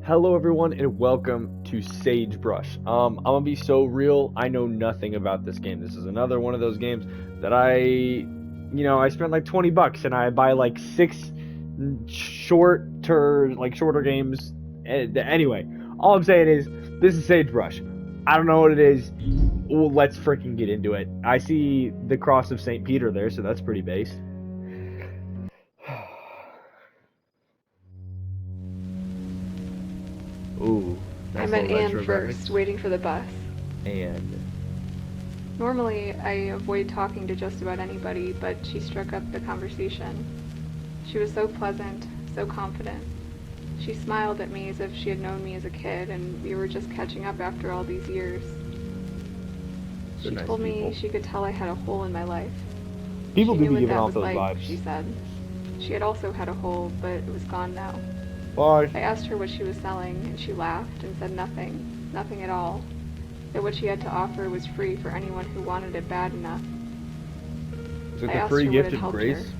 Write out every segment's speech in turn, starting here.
Hello everyone and welcome to Sagebrush. I'm gonna be so real, I know nothing about this game. This is another one of those games that I spent like 20 bucks and I buy like six shorter games. Anyway, all I'm saying is this is Sagebrush. I don't know what it is. Well, let's freaking get into it. I see the cross of St. Peter there, so that's pretty based. Ooh, I nice met little Anne retro first, graphics. waiting for the bus. And Normally, I avoid talking to just about anybody, but she struck up the conversation. She was so pleasant, so confident. She smiled at me as if she had known me as a kid, and we were just catching up after all these years. they're She nice told people. me she could tell I had a hole in my life. People She do knew be what giving that off was those like, vibes. she said. She had also had a hole, but it was gone now. Bye. I asked her what she was selling, and she laughed and said nothing, nothing at all. That what she had to offer was free for anyone who wanted it bad enough. Is it I the asked free her what gift had of helped grace her.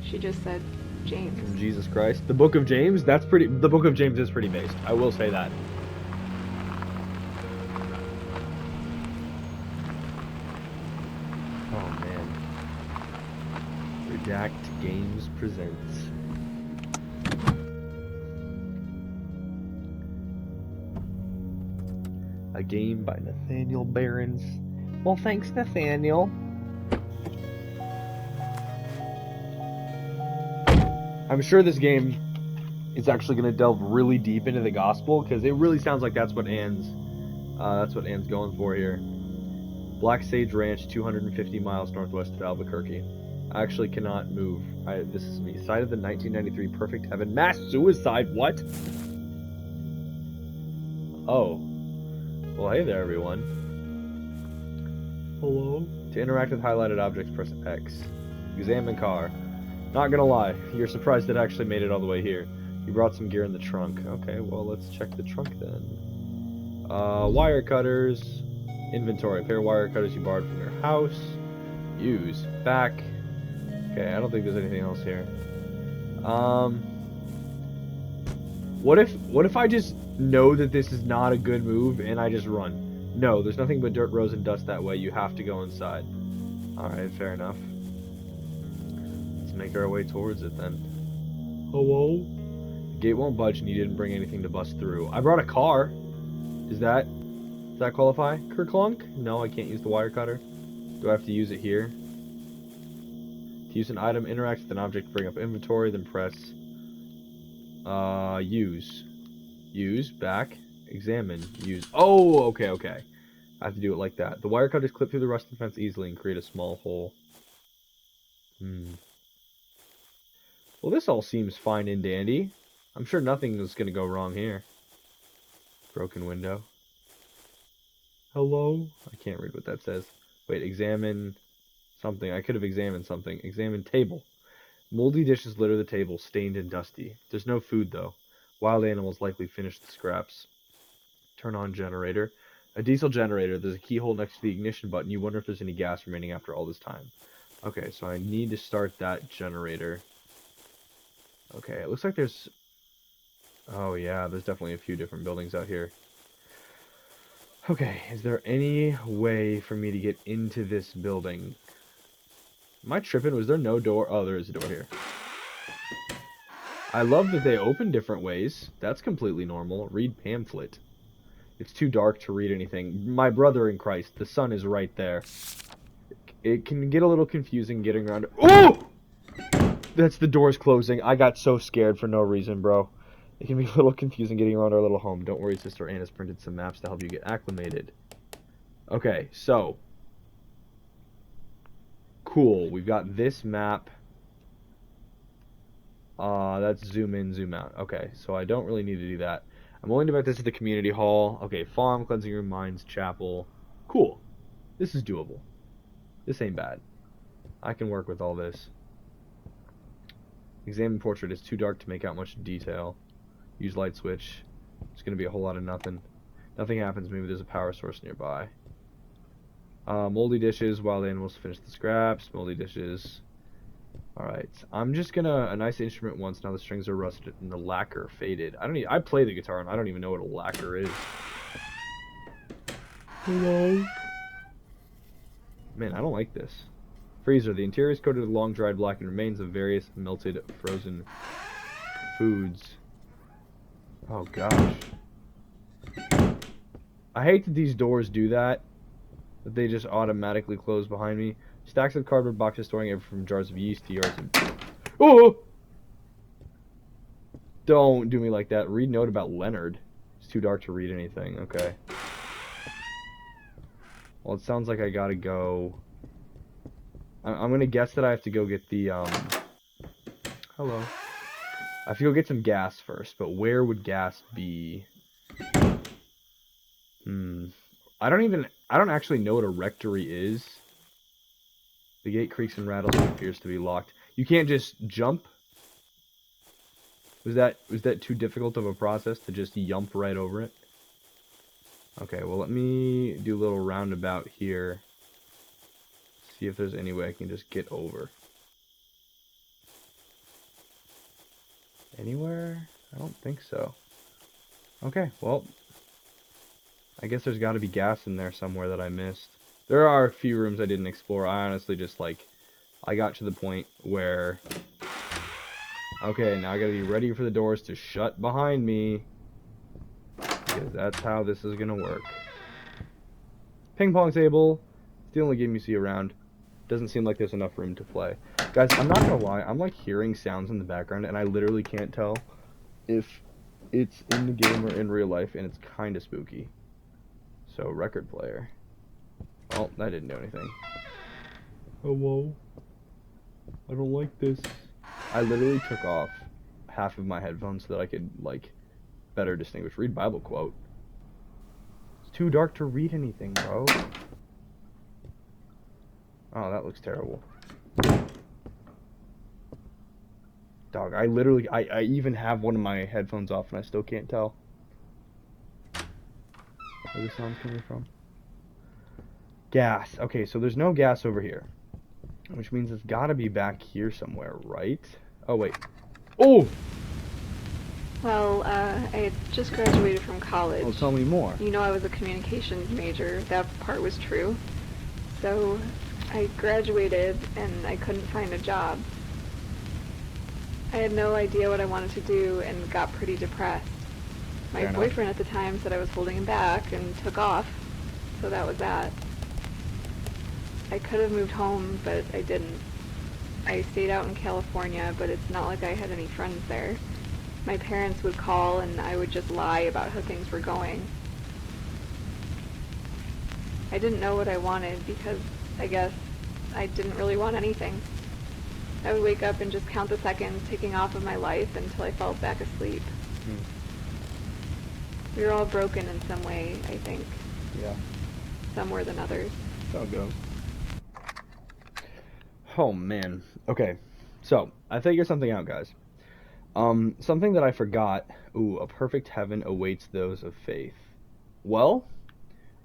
She just said, James. from Jesus Christ? The Book of James? That's pretty. The Book of James is pretty based. I will say that. Oh man. Redact Games presents. A game by Nathaniel Behrens. Well, thanks, Nathaniel. I'm sure this game is actually going to delve really deep into the gospel because it really sounds like that's what Anne's going for here. Black Sage Ranch, 250 miles northwest of Albuquerque. I actually cannot move. This is me. Site of the 1993 Perfect Heaven mass suicide. What? Oh. Well, hey there, everyone. Hello. To interact with highlighted objects, press X. Examine car. Not gonna lie, you're surprised it actually made it all the way here. You brought some gear in the trunk. Okay, well, let's check the trunk then. Wire cutters. Inventory. A pair of wire cutters you borrowed from your house. Use. Back. Okay, I don't think there's anything else here. What if I just know that this is not a good move and I just run? No, there's nothing but dirt, roads, and dust that way. You have to go inside. Alright, fair enough. Let's make our way towards it then. Hello? The gate won't budge and you didn't bring anything to bust through. I brought a car. Does that qualify? Kerklunk? No, I can't use the wire cutter. Do I have to use it here? To use an item, interact with an object, bring up inventory, then press use. Use, back, examine, use. Oh, okay. I have to do it like that. The wire cutters clip through the rusted fence easily and create a small hole. Well, this all seems fine and dandy. I'm sure nothing is going to go wrong here. Broken window. Hello? I can't read what that says. Wait, examine something. I could have examined something. Examine table. Moldy dishes litter the table, stained and dusty. There's no food, though. Wild animals likely finished the scraps. Turn on generator. A diesel generator. There's a keyhole next to the ignition button. You wonder if there's any gas remaining after all this time. Okay, so I need to start that generator. Okay, it looks like there's... Oh yeah, there's definitely a few different buildings out here. Okay, is there any way for me to get into this building? Am I tripping? Was there no door? Oh, there is a door here. I love that they open different ways. That's completely normal. Read pamphlet. It's too dark to read anything. My brother in Christ, the sun is right there. It can get a little confusing getting around. Oh! That's the doors closing. I got so scared for no reason, bro. It can be a little confusing getting around our little home. Don't worry, Sister Anne has printed some maps to help you get acclimated. Okay, so. Cool. We've got this map. That's zoom in, zoom out. Okay, so I don't really need to do that. I'm willing to bet this is the community hall. Okay, farm, cleansing room, mines, chapel. Cool. This is doable. This ain't bad. I can work with all this. Examine portrait is too dark to make out much detail. Use light switch. It's going to be a whole lot of nothing. Nothing happens. Maybe there's a power source nearby. Moldy dishes. Wild animals finish the scraps. Moldy dishes. Alright, I'm just gonna... A nice instrument once, now the strings are rusted and the lacquer faded. I play the guitar and I don't even know what a lacquer is. Hello? Man, I don't like this. Freezer. The interior is coated with long dried blackened remains of various melted frozen foods. Oh gosh. I hate that these doors do that. That they just automatically close behind me. Stacks of cardboard boxes storing everything from jars of yeast to yards of... Oh! Don't do me like that. Read note about Leonard. It's too dark to read anything. Okay. Well, it sounds like I gotta go... I'm gonna guess that I have to go get the, Hello. I have to go get some gas first, but where would gas be? I don't actually know what a rectory is. The gate creaks and rattles and appears to be locked. You can't just jump? Was that too difficult of a process to just jump right over it? Okay, well let me do a little roundabout here. See if there's any way I can just get over. Anywhere? I don't think so. Okay, well, I guess there's got to be gas in there somewhere that I missed. There are a few rooms I didn't explore. I honestly just, like, I got to the point where... Okay, now I gotta be ready for the doors to shut behind me. Because that's how this is gonna work. Ping pong table. It's the only game you see around. Doesn't seem like there's enough room to play. Guys, I'm not gonna lie. I'm, like, hearing sounds in the background, and I literally can't tell if it's in the game or in real life, and it's kind of spooky. So, record player. Oh, that didn't do anything. Hello? I don't like this. I literally took off half of my headphones so that I could, like, better distinguish. Read Bible quote. It's too dark to read anything, bro. Oh, that looks terrible. Dog, I literally, I even have one of my headphones off and I still can't tell where the sound's coming from. Gas. Okay, so there's no gas over here. Which means it's gotta be back here somewhere, right? Oh, wait. Oh! Well, I had just graduated from college. Well, tell me more. You know, I was a communications major. That part was true. So, I graduated and I couldn't find a job. I had no idea what I wanted to do and got pretty depressed. My boyfriend at the time said I was holding him back and took off. So that was that. I could have moved home, but I didn't. I stayed out in California, but it's not like I had any friends there. My parents would call and I would just lie about how things were going. I didn't know what I wanted because I guess I didn't really want anything. I would wake up and just count the seconds ticking off of my life until I fell back asleep. We were all broken in some way, I think. Yeah. Some more than others. That's how it goes. Oh, man. Okay. So, I figured something out, guys. Something that I forgot. Ooh, a perfect heaven awaits those of faith. Well,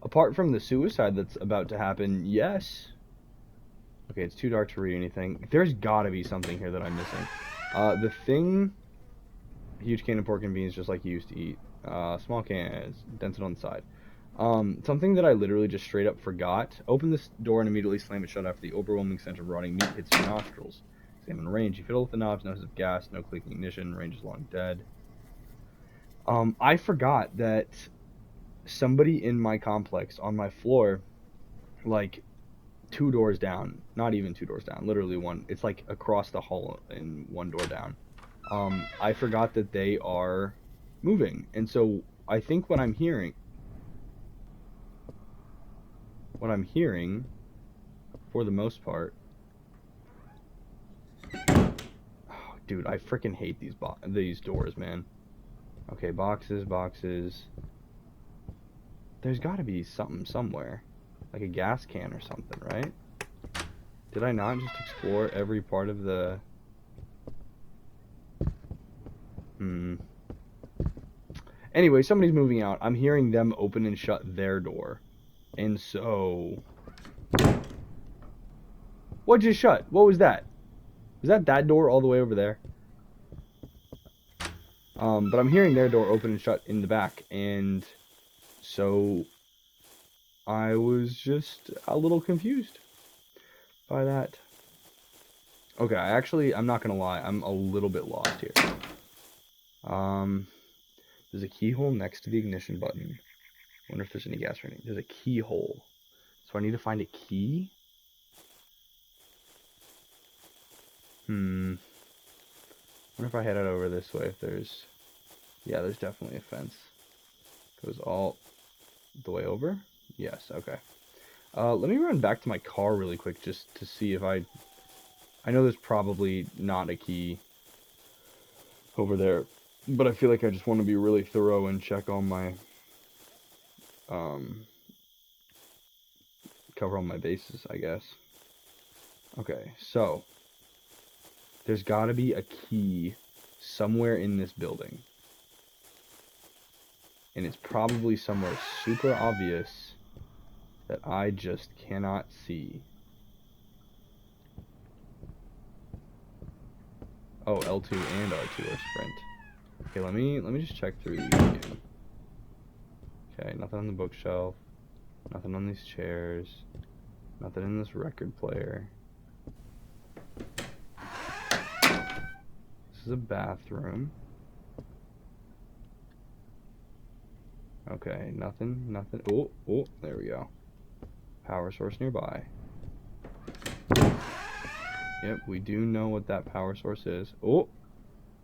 apart from the suicide that's about to happen, yes. Okay, it's too dark to read anything. There's gotta be something here that I'm missing. The thing... Huge can of pork and beans just like you used to eat. Small can, dented on the side. Something that I literally just straight up forgot. Open this door and immediately slam it shut after the overwhelming scent of rotting meat hits your nostrils. Examine range. You fiddle with the knobs, notice of gas, no clicking ignition, range is long dead. I forgot that somebody in my complex on my floor, like 2 doors down, not even 2 doors down, literally one, it's like across the hall and 1 door down. I forgot that they are moving, and so I think what I'm hearing, for the most part, oh, dude, I freaking hate these doors, man. Okay, boxes. There's gotta be something somewhere, like a gas can or something, right? Did I not just explore every part of the... Anyway, somebody's moving out. I'm hearing them open and shut their door. And so... What just shut? What was that? Is that door all the way over there? But I'm hearing their door open and shut in the back, and so I was just a little confused by that. Okay, I'm not gonna lie, I'm a little bit lost here. There's a keyhole next to the ignition button. Wonder if there's any gas running. There's a keyhole. So I need to find a key? Wonder if I head out over this way if there's... Yeah, there's definitely a fence. Goes all the way over? Yes, okay. Let me run back to my car really quick just to see if I know there's probably not a key over there, but I feel like I just want to be really thorough and check all my... cover all my bases, I guess. Okay, so... There's gotta be a key somewhere in this building. And it's probably somewhere super obvious that I just cannot see. Oh, L2 and R2 are sprint. Okay, let me just check through these again. Okay, nothing on the bookshelf. Nothing on these chairs. Nothing in this record player. This is a bathroom. Okay, nothing. Oh, there we go. Power source nearby. Yep, we do know what that power source is. Oh,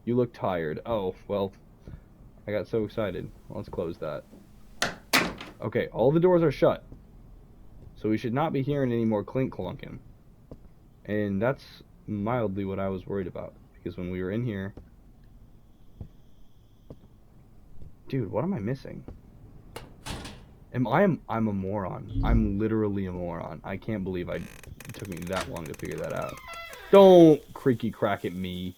you look tired. Oh, well, I got so excited. Let's close that. Okay, all the doors are shut. So we should not be hearing any more clink clunking. And that's mildly what I was worried about. Because when we were in here... Dude, what am I missing? I'm a moron. I'm literally a moron. I can't believe it took me that long to figure that out. Don't creaky crack at me.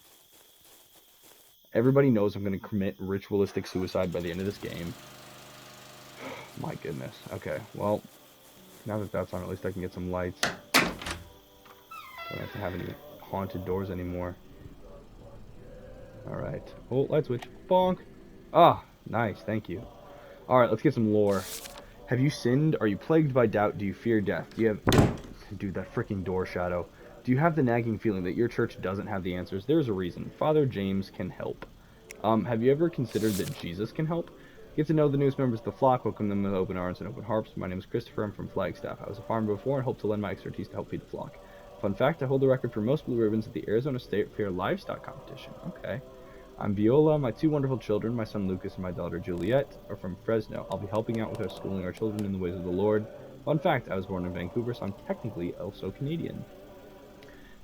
Everybody knows I'm going to commit ritualistic suicide by the end of this game. My goodness. Okay, well, now that that's on, at least I can get some lights. Don't have to have any haunted doors anymore. Alright. Oh, light switch. Bonk! Ah, nice, thank you. Alright, let's get some lore. Have you sinned? Are you plagued by doubt? Do you fear death? Do you have... Dude, that freaking door shadow. Do you have the nagging feeling that your church doesn't have the answers? There's a reason. Father James can help. Have you ever considered that Jesus can help? Get to know the newest members of the flock, welcome them with open arms and open hearts. My name is Christopher, I'm from Flagstaff. I was a farmer before and hope to lend my expertise to help feed the flock. Fun fact, I hold the record for most blue ribbons at the Arizona State Fair Livestock Competition. Okay. I'm Viola, my two wonderful children, my son Lucas and my daughter Juliet, are from Fresno. I'll be helping out with our schooling our children in the ways of the Lord. Fun fact, I was born in Vancouver, so I'm technically also Canadian.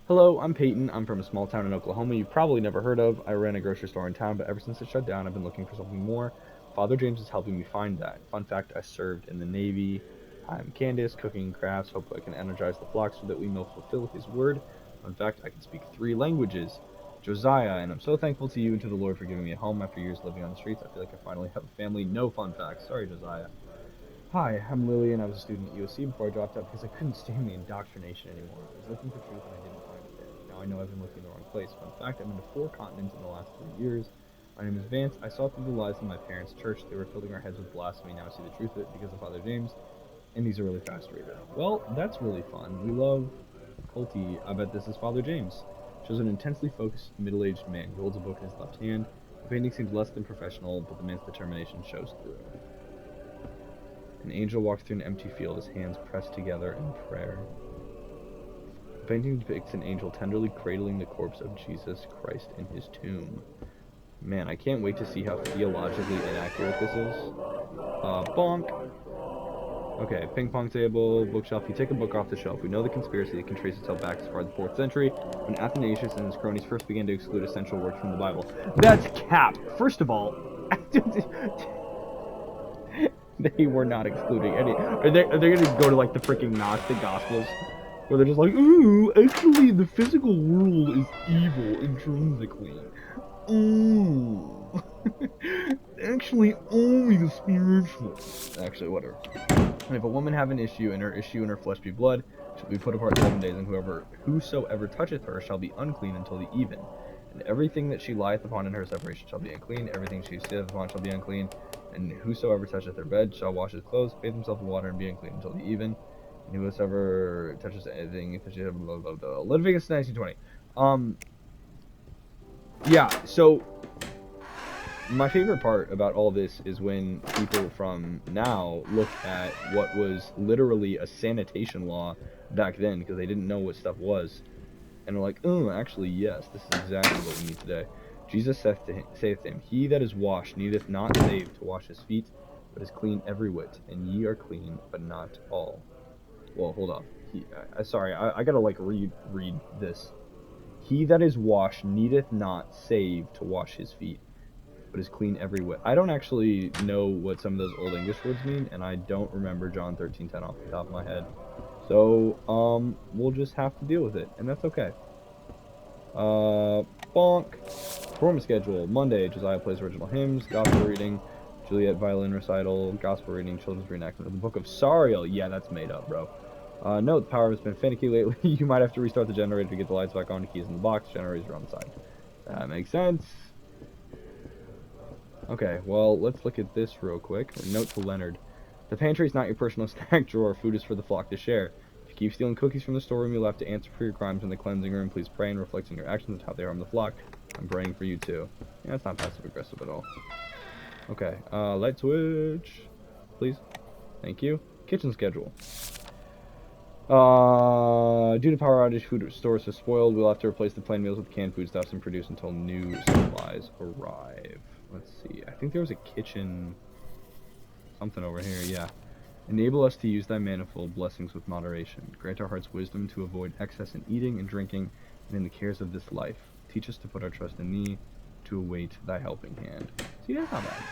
Hello, I'm Peyton. I'm from a small town in Oklahoma you've probably never heard of. I ran a grocery store in town, but ever since it shut down, I've been looking for something more. Father James is helping me find that. Fun fact, I served in the Navy. I'm Candace, cooking crafts. Hope I can energize the flock so that we may fulfill his word. Fun fact, I can speak 3 languages. Josiah, and I'm so thankful to you and to the Lord for giving me a home after years living on the streets. I feel like I finally have a family. No fun facts. Sorry, Josiah. Hi, I'm Lily, and I was a student at USC before I dropped out because I couldn't stand the indoctrination anymore. I was looking for truth, and I didn't find it there. Now I know I've been looking in the wrong place. Fun fact, I've been to 4 continents in the last 3 years. My name is Vance. I saw through the lies of my parents' church. They were filling our heads with blasphemy. Now I see the truth of it because of Father James. And he's a really fast reader. Well, that's really fun. We love culty. I bet this is Father James. Shows an intensely focused, middle-aged man who holds a book in his left hand. The painting seems less than professional, but the man's determination shows through. An angel walks through an empty field, his hands pressed together in prayer. The painting depicts an angel tenderly cradling the corpse of Jesus Christ in his tomb. Man, I can't wait to see how theologically inaccurate this is. Bonk! Okay, ping pong table, bookshelf. You take a book off the shelf. We know the conspiracy that can trace itself back as far as the 4th century, when Athanasius and his cronies first began to exclude essential works from the Bible. That's cap! First of all, they were not excluding any. Are they gonna go to like the freaking Gnostic Gospels? Where they're just like, ooh, actually the physical world is evil intrinsically. Ooh. Actually, only the spiritual. Actually, whatever. And if a woman have an issue, and her issue in her flesh be blood, shall be put apart 7 days, and whosoever toucheth her shall be unclean until the even. And everything that she lieth upon in her separation shall be unclean, everything she sitteth upon shall be unclean, and whosoever toucheth her bed shall wash his clothes, bathe himself in water, and be unclean until the even. And whosoever touches anything, blah, blah, blah. Leviticus 19:20. Yeah, so my favorite part about all this is when people from now look at what was literally a sanitation law back then, because they didn't know what stuff was, and are like, oh, actually, yes, this is exactly what we need today. Jesus saith to him, He that is washed needeth not save to wash his feet, but is clean every whit, and ye are clean, but not all. Well, hold up. Sorry, I gotta like read this. He that is washed needeth not save to wash his feet, but is clean every whit. I don't actually know what some of those old English words mean, and I don't remember John 13:10 off the top of my head. So, we'll just have to deal with it, and that's okay. Bonk. Performance schedule. Monday, Josiah plays original hymns, gospel reading, Juliet violin recital, gospel reading, children's reenactment of the Book of Sariel. Yeah, that's made up, bro. Note, the power has been finicky lately. You might have to restart the generator to get the lights back on. The keys in the box. Generators are on the side. That makes sense. Okay, well, let's look at this real quick. Note to Leonard. The pantry is not your personal snack drawer. Food is for the flock to share. If you keep stealing cookies from the storeroom, you'll have to answer for your crimes in the cleansing room. Please pray and reflect on your actions and how they harm the flock. I'm praying for you, too. Yeah, that's not passive-aggressive at all. Okay, light switch. Please. Thank you. Kitchen schedule. Due to power outage, food stores have spoiled. We'll have to replace the plain meals with canned foodstuffs and produce until new supplies arrive. Let's see. I think there was a kitchen something over here. Yeah. Enable us to use thy manifold blessings with moderation. Grant our hearts wisdom to avoid excess in eating and drinking and in the cares of this life. Teach us to put our trust in thee, to await thy helping hand. See, that's not bad.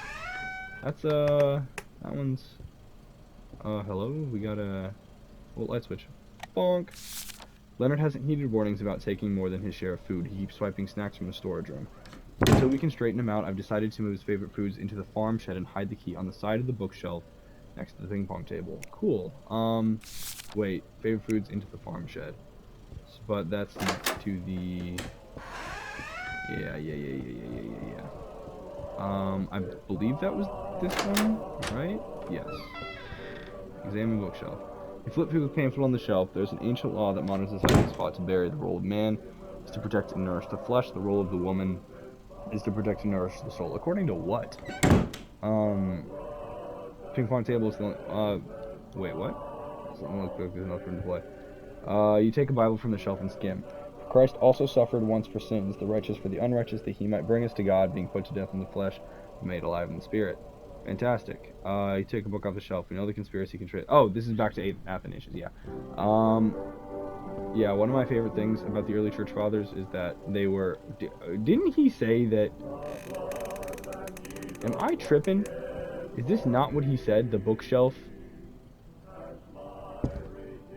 That's, that one's, hello? We got a, light switch. Bonk. Leonard hasn't heeded warnings about taking more than his share of food. He keeps swiping snacks from the storage room. Until we can straighten him out, I've decided to move his favorite foods into the farm shed and hide the key on the side of the bookshelf next to the ping pong table. Cool. Wait, favorite foods into the farm shed. But that's next to the... Yeah. I believe that was this one, right? Yes. Examine bookshelf. You flip through the pamphlet on the shelf. There's an ancient law that modern society has fought to bury. The role of man is to protect and nourish the flesh. The role of the woman is to protect and nourish the soul. According to what? Ping pong table is the wait, what? Something looks like there's nothing to play. You take a Bible from the shelf and skim. Christ also suffered once for sins, the righteous for the unrighteous, that he might bring us to God, being put to death in the flesh, but made alive in the spirit. Fantastic. You take a book off the shelf. We know the conspiracy can trade. Oh, this is back to Athanasius, yeah. Yeah, one of my favorite things about the early church fathers is that they were... Didn't he say that... Am I tripping? Is this not what he said? The bookshelf?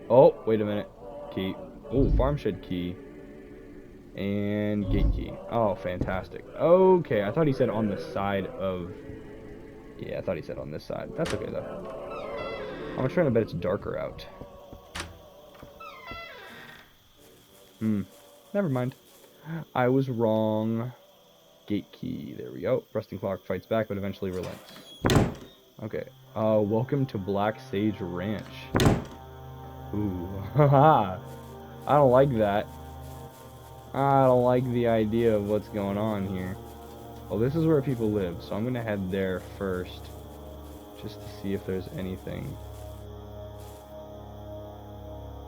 Oh, wait a minute. Key. Oh, farm shed key. And gate key. Oh, fantastic. Okay, I thought he said on the side of... Yeah, I thought he said on this side. That's okay, though. I'm trying to bet it's darker out. Never mind. I was wrong. Gate key. There we go. Rusting clock fights back, but eventually relents. Okay. Welcome to Black Sage Ranch. Ooh. Haha. I don't like that. I don't like the idea of what's going on here. Well, this is where people live, so I'm gonna head there first, just to see if there's anything.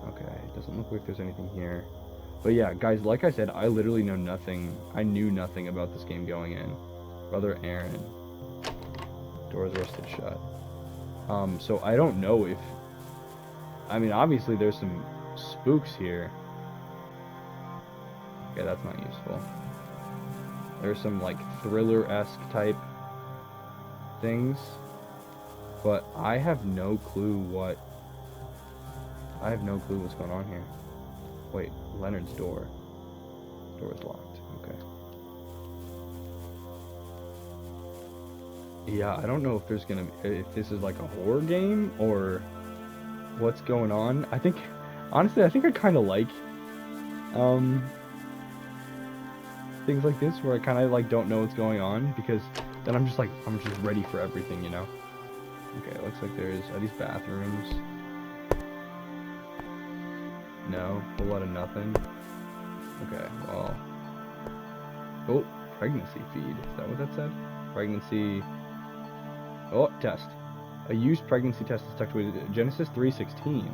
Okay, it doesn't look like there's anything here. But yeah, guys, like I said, I literally know nothing. I knew nothing about this game going in. Brother Aaron. Doors rusted shut. So I don't know if... I mean, obviously there's some spooks here. Okay, that's not useful. There's some, like, thriller-esque type things. But I have no clue what... I have no clue what's going on here. Wait, Leonard's door. Door is locked. Okay. Yeah, I don't know if there's gonna if this is like a horror game or what's going on. I think, honestly, I think I kind of like um things like this where I kind of like don't know what's going on because then I'm just ready for everything, you know. Okay, it looks like there's are these bathrooms? No, a whole lot of nothing. Okay, well, oh, pregnancy feed. Is that what that said? Pregnancy. Oh, test. A used pregnancy test is tucked away. Genesis 3:16.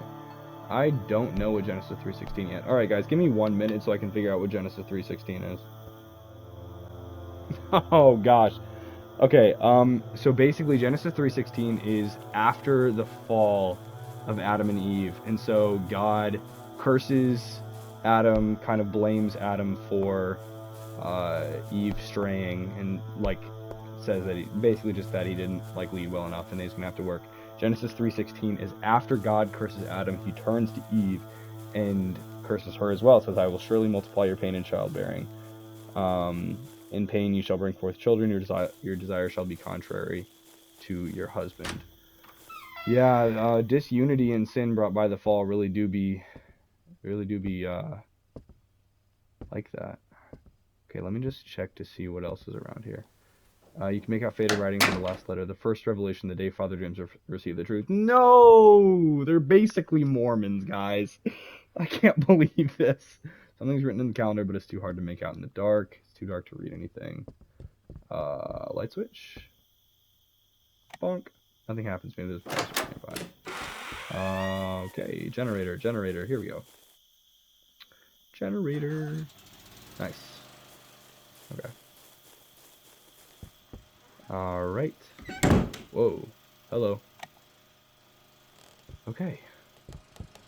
I don't know what Genesis 3:16 yet. All right, guys, give me 1 minute so I can figure out what Genesis 3:16 is. Oh gosh. Okay, so basically Genesis 3:16 is after the fall of Adam and Eve. And so God curses Adam, kind of blames Adam for Eve straying and like says that he basically just that he didn't like lead well enough and he's going to have to work. Genesis 3:16 is after God curses Adam, he turns to Eve and curses her as well. It says, "I will surely multiply your pain in childbearing. In pain you shall bring forth children. Your desire shall be contrary to your husband." Yeah, disunity and sin brought by the fall really do be like that. Okay, let me just check to see what else is around here. You can make out faded writings in the last letter. The first revelation, the day Father James received the truth. No! They're basically Mormons, guys. I can't believe this. Something's written in the calendar, but it's too hard to make out in the dark. It's too dark to read anything. Light switch. Bonk. Nothing happens. Maybe there's fires nearby. Okay, generator. Here we go. Generator. Nice. Okay. Alright. Whoa. Hello. Okay.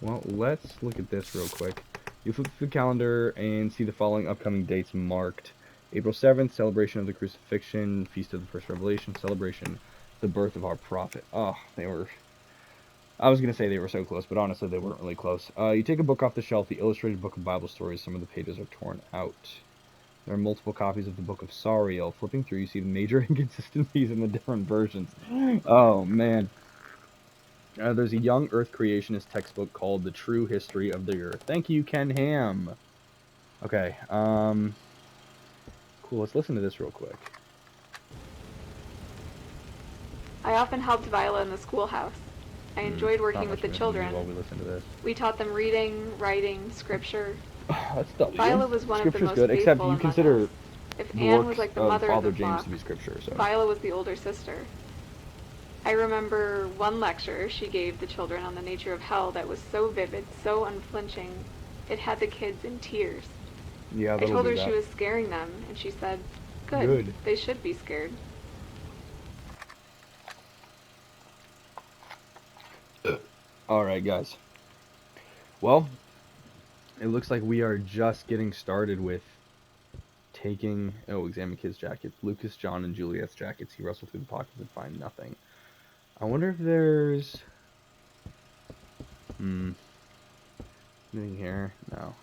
Well, let's look at this real quick. You flip through the calendar and see the following upcoming dates marked. April 7th, celebration of the crucifixion, feast of the first revelation, celebration the birth of our prophet. Oh, I was going to say they were so close, but honestly they weren't really close. You take a book off the shelf, the illustrated book of Bible stories. Some of the pages are torn out. There are multiple copies of the book of Sariel. Flipping through, you see the major inconsistencies in the different versions. Oh, man. There's a young Earth creationist textbook called The True History of the Earth. Thank you, Ken Ham. Okay, cool, let's listen to this real quick. I often helped Viola in the schoolhouse. I enjoyed working with the children. While we listen to this. We taught them reading, writing, scripture. That's W. Viola was one of the Scripture's most good, except faithful you among consider us. If the Anne work was like the of mother Father of the James flock, to be scripture. So Viola was the older sister. I remember one lecture she gave the children on the nature of hell that was so vivid, so unflinching, it had the kids in tears. yeah, I told her she was scaring them, and she said, Good. They should be scared. Alright, guys. Well, it looks like we are just getting started with taking... Oh, examine kids' jackets. Lucas, John, and Juliet's jackets. He rustled through the pockets and find nothing. I wonder if there's... Anything here? No.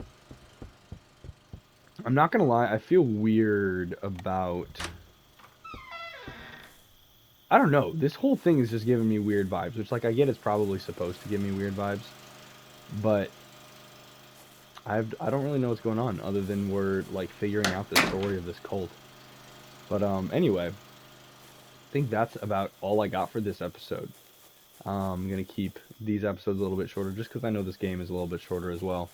I'm not gonna lie, I feel weird about... I don't know, this whole thing is just giving me weird vibes, which, like, I get it's probably supposed to give me weird vibes, but I don't really know what's going on, other than we're, like, figuring out the story of this cult. But, anyway, I think that's about all I got for this episode. I'm gonna keep these episodes a little bit shorter, just because I know this game is a little bit shorter as well.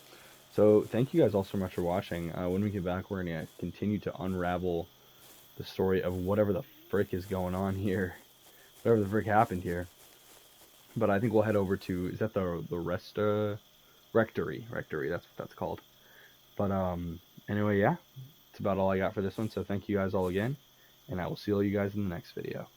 So, thank you guys all so much for watching. When we get back, we're gonna continue to unravel the story of whatever the frick is going on here. Whatever the frick happened here. But I think we'll head over to, is that the Rectory, that's what that's called. But anyway, yeah, that's about all I got for this one, so thank you guys all again, and I will see all you guys in the next video.